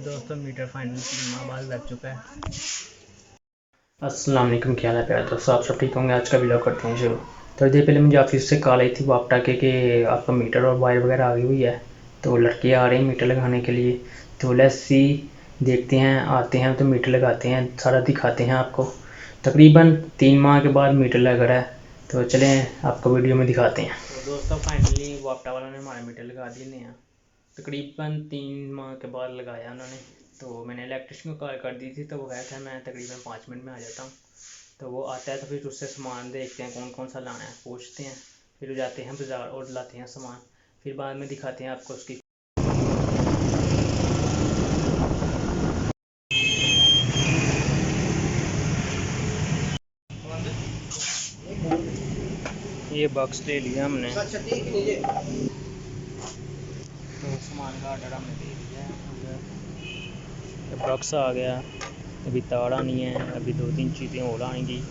दोस्तों metre final 3 माह बाद लग चुका है। अस्सलाम वालेकुम, क्या हाल है प्यारे दोस्तों, आप सब ठीक होंगे। आज का वीडियो करते हैं शुरू। थोड़ी देर पहले मुझे ऑफिस से कॉल आई थी वापटा के कि आपका मीटर और वायर वगैरह आ गई हुई है, तो लड़के आ रहे हैं मीटर लगाने के लिए। तो लेट्स सी, देखते हैं, आते हैं तो मीटर लगाते हैं, सारा दिखाते हैं आपको। तकरीबन 3 माह के बाद मीटर लग रहा है, तो चलें आपको वीडियो में दिखाते हैं। तो दोस्तों फाइनली वापटा वालों ने हमारे मीटर लगा दिए हैं। तकरीबन 3 माह के बाद लगाया उन्होंने। तो मैंने इलेक्ट्रिशियन को कॉल कर दी थी, तो वो कहा था मैं तकरीबन 5 मिनट में आ जाता हूँ। तो वो आता है तो फिर उससे सामान देखते हैं कौन कौन सा लाना है, पूछते हैं, फिर जाते हैं बाज़ार और लाते हैं सामान, फिर बाद में दिखाते हैं आपको उसकी। ये बॉक्स ले लिया हमने, तो सामान का ऑर्डर हमने दे दिया है। बॉक्स आ गया, अभी तार आनी है, अभी 2-3 चीज़ें और आएंगी।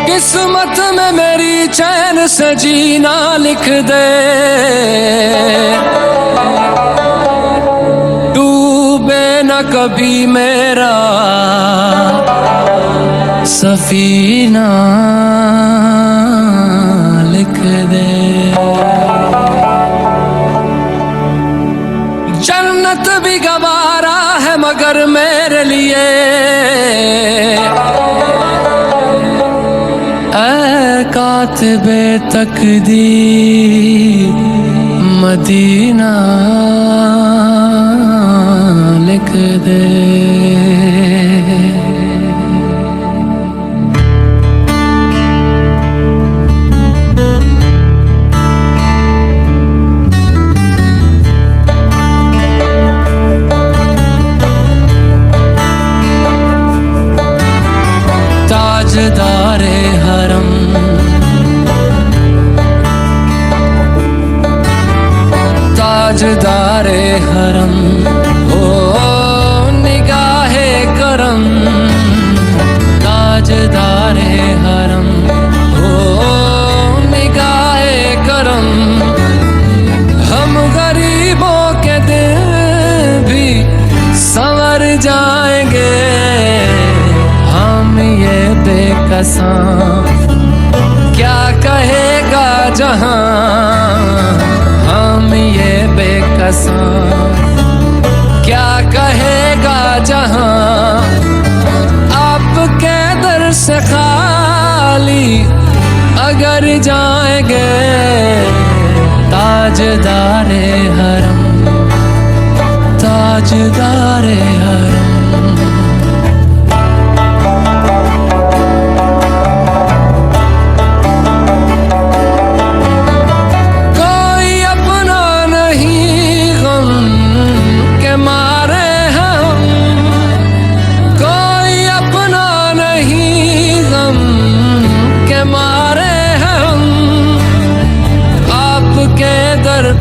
किस्मत में मेरी चैन से जीना लिख दे, डूबे न कभी मेरा सफीना लिख दे। जन्नत भी गवारा है मगर मेरे लिए कातिबे तकदीर मदीना लिख दे। ताजदारे हरम ताजदारे हरम हो निगाहे करम, ताजदारे हरम हो निगाहे करम। हम गरीबों के दिल भी संवर जाएंगे, हम ये बेकसां क्या कहेगा जहां, हम ये बेकसां क्या कहेगा जहां। आपके दर से खाली अगर जाएंगे, ताजदारे हरम ताजदारे हरम।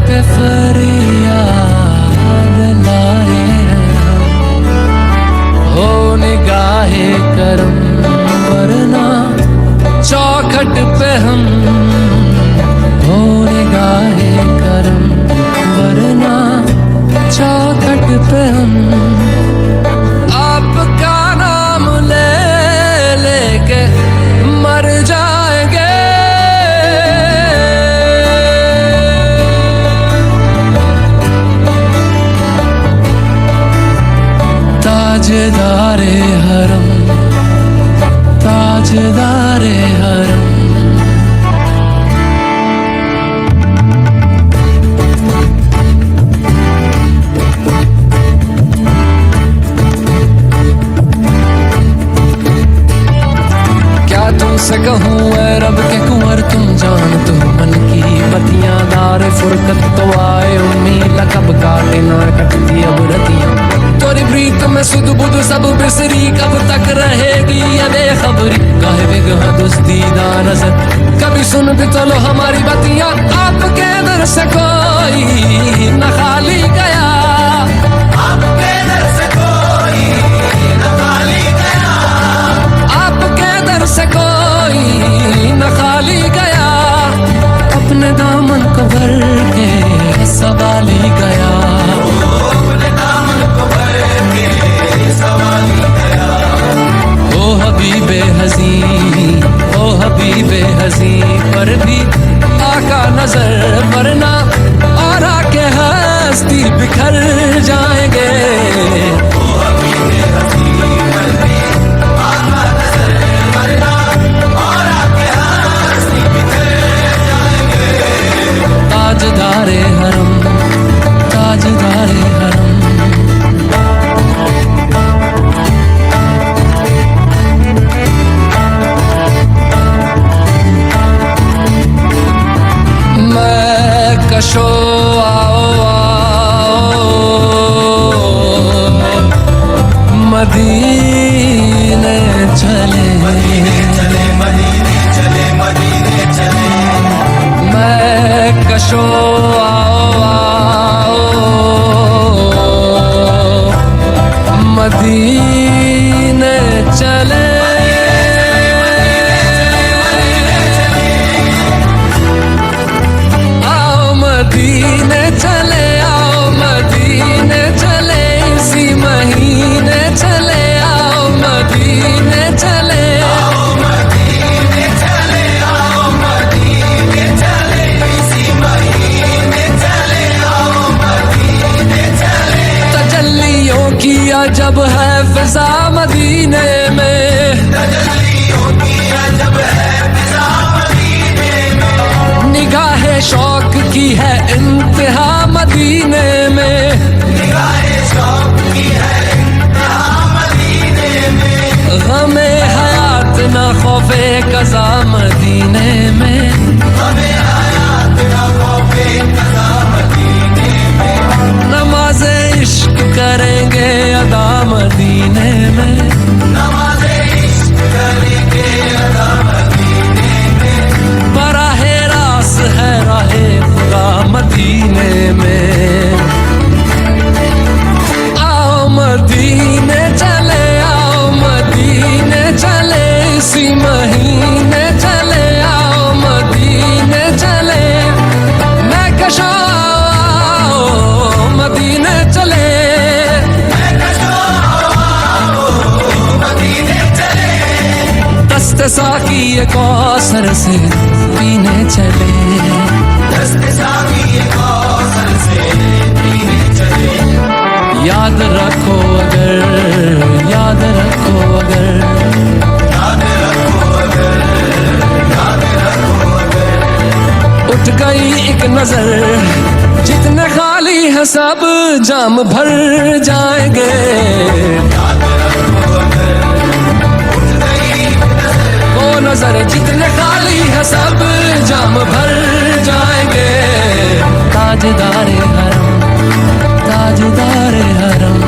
पे फरियाद लाए हैं, हो निगाहे करम, वरना चौखट पे हम, हो निगाहे करम, वरना चौखट पे हम। आपका नाम ले लेके मर जाएंगे, ताजदारे हरम ताजदारे हरम। सुन भी तो लो हमारी बतियां, आपके दर से कोई न खाली गया, आपके दर से कोई न खाली गया, आपके दर से कोई न खाली गया, अपने दामन को भर के सवाली गया, अपने दामन को भर के सवाली गया। ओ हबीबे हज़ी, ओ हबीबे हज़ी, पर भी आका नजर वरना और आके हस्ती बिखर जाएंगे। ओ हबीबे हज़ी, पर भी आका नजर वरना और आके हस्ती बिखर जाएंगे। ताजदारे हरम, ताजदारे हरम, कशो आओ आओ मदीने चले, चले मदीने चले, मदीने चले, मैं कशो आओ आओ मदीने चले, मदीने चले, आओ मदीने चले, इसी महीने चले, आओ मदीने चले, आओ मदीने चले, आओ मदीने चले, इसी महीने चले, आओ मदीने चले। तजल्लियों की अजब है फिजा मदीने में, तजल्लियों की अजब है फिजा मदीने में, निगाहे शौक की है इंतहा मदीने में, निगाहे शौक की है इंतहा मदीने में, गमे हयात ना खौफे कज़ा मदीने में, गमे हयात ना खौफे कज़ा मदीने में, नमाज़े इश्क करेंगे अदा मदीने में, नमाज़े इश्क करेंगे अदा मदीने में, बराहे रास है राहे खुदा मदीने में। आओ मदीने चले, आओ मदीने चले, इसी महीने चले, आओ मदीने चले, मैं कशो आओ मदीने चले, मैं कशो आओ मदीने चले, दस्ते साकी ये कौसर से पीने चले, दस्ते साकी ये कौसर से पीने चले। याद रखो अगर, याद रखो अगर, याद रखो अगर, याद रखो अगर, उठ गई एक नजर, जितने खाली है सब जाम भर जाएंगे। याद रखो अगर, उठ गई एक नजर, वो नजर जितने खाली है सब जाम भर जाएंगे। ताजदारे हरम, ताजदारे हरम,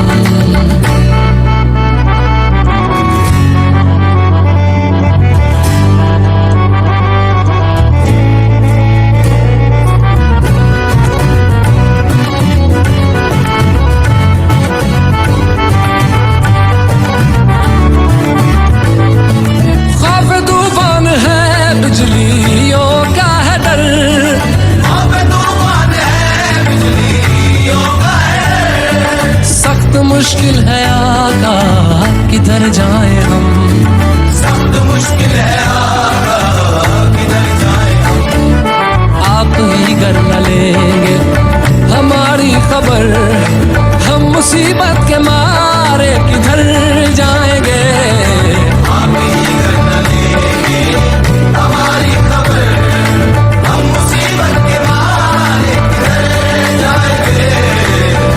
खौफ तूफान है बिजलियों का है डर, खौफ तूफान है बिजलियों का है, सख्त मुश्किल है आका किधर जाए हम, सख्त मुश्किल है आका किधर जाए हम, आप ही कर न लेंगे हमारी खबर, हम मुसीबत के मारे किधर जाएंगे। आप ही कर न लेंगे हमारी खबर, हम मुसीबत के मारे किधर जाएंगे।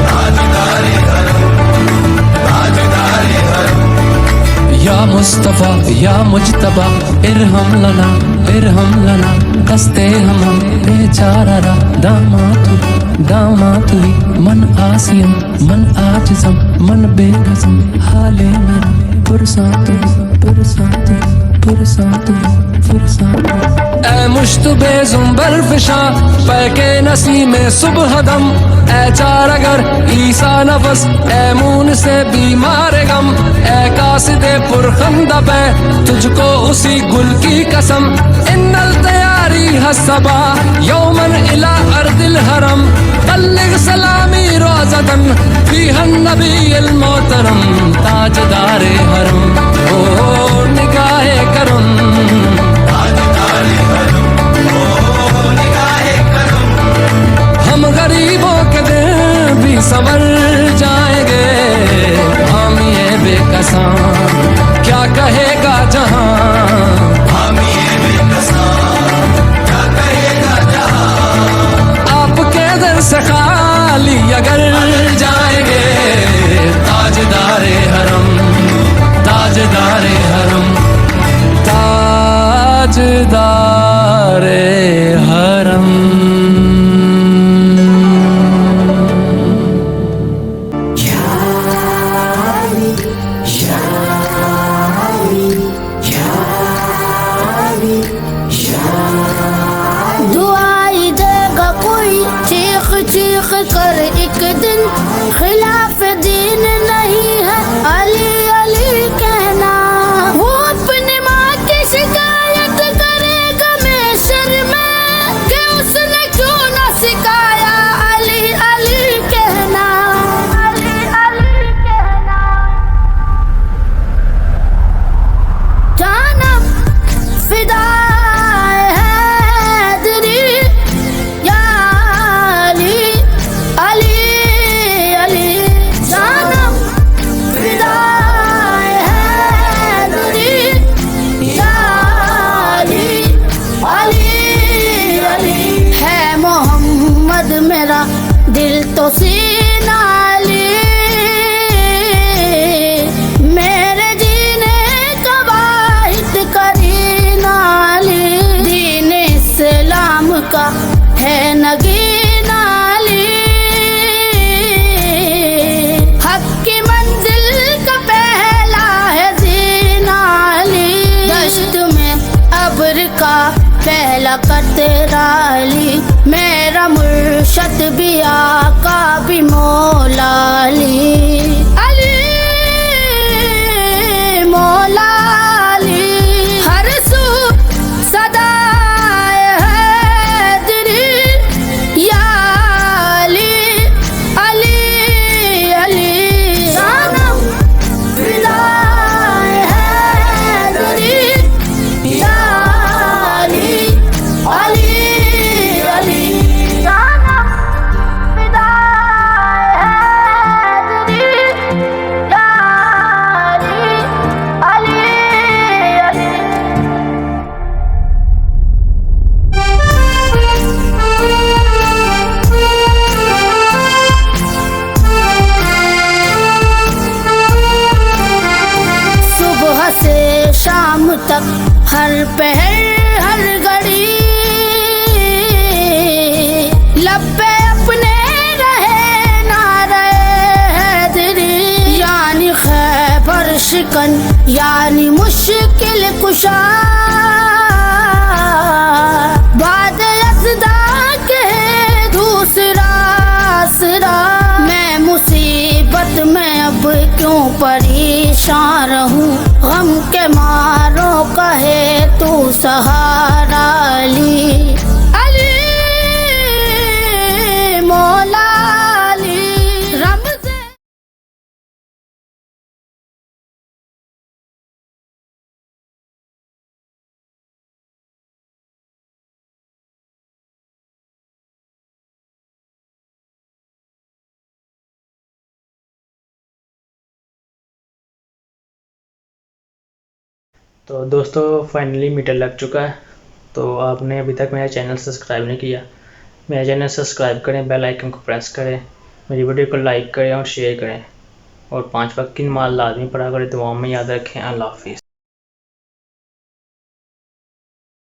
ताजदारे हरम, ताजदारे हरम, या मुस्तफा या मुजतबा इरहम लना, इरहम लना, दस्ते हम बेचारा दामातु, दामातु मन आसियम, मन आजिज़म, मन बेगज़म, हाले मेरा पुरसातु, पुरसातु, पुरसातु, पुरसातु। पुश्त बेजुम्बर फिशा पैके नसी में सुबह दम ए चार अगर ईसा नफस ए मून से बीमार गम ए कासिदे पुरखंदा पे तुझको उसी गुल की कसम इन्नल तैयारी हसबा यौमन इला अर्दिल हरम बल्लिग सलामी रोज़तन फीहन नबील मोहतरम ताजदारे हरम ओ निगाहे करम हम गरीबों के दिन भी संवर जाएंगे हम ये बेकसां क्या कहेगा जहां हम ये बेकसां क्या कहेगा जहां आपके दर से खाली अगर जाएंगे ताजदारे हरम ताजदारे हरम ताजदारे हरम। दुआई देगा कोई चीख चीख कर एक दिन खिलाफ दीन नहीं है अली अली कहना वो अपनी माँ की शिकायत करेगा महशर में कि उसने क्यों ना सिखाया अली अली कहना अली अली कहना जानम फिदा मेरा दिल तो सीना अली मेरे जीने का वाहिद करीना अली दीन इस्लाम का है नगीना अली हक की मंजिल का पहला है जीना अली दश्त में अब्र का पहला कतरा अली मेरा मुर्शद भी आका भी मौला अली अली मौला अली हर सू सदा है तेरी या अली अली अली जानम फिदा है तेरी या अली अली शाम तक हर पहर हर घड़ी लब पे अपने रहे ना रहे हैदरी यानी खैबर शिकन यानी मुश्किल कुशा बाद यज़दा के दूसरा आसरा मैं मुसीबत में अब क्यों परेशान रहूं गम के मारो कहे तू सहारा अली अली मौला अली रमज़े तो दोस्तों फाइनली मीटर लग चुका है। तो आपने अभी तक मेरा चैनल सब्सक्राइब नहीं किया, मेरा चैनल सब्सक्राइब करें, बेल आइकन को प्रेस करें, मेरी वीडियो को लाइक करें और शेयर करें और 5 वक्त की नमाज़ लाजमी पढ़ा करें। दुआओं में याद रखें। अल्लाह हाफ़िज़।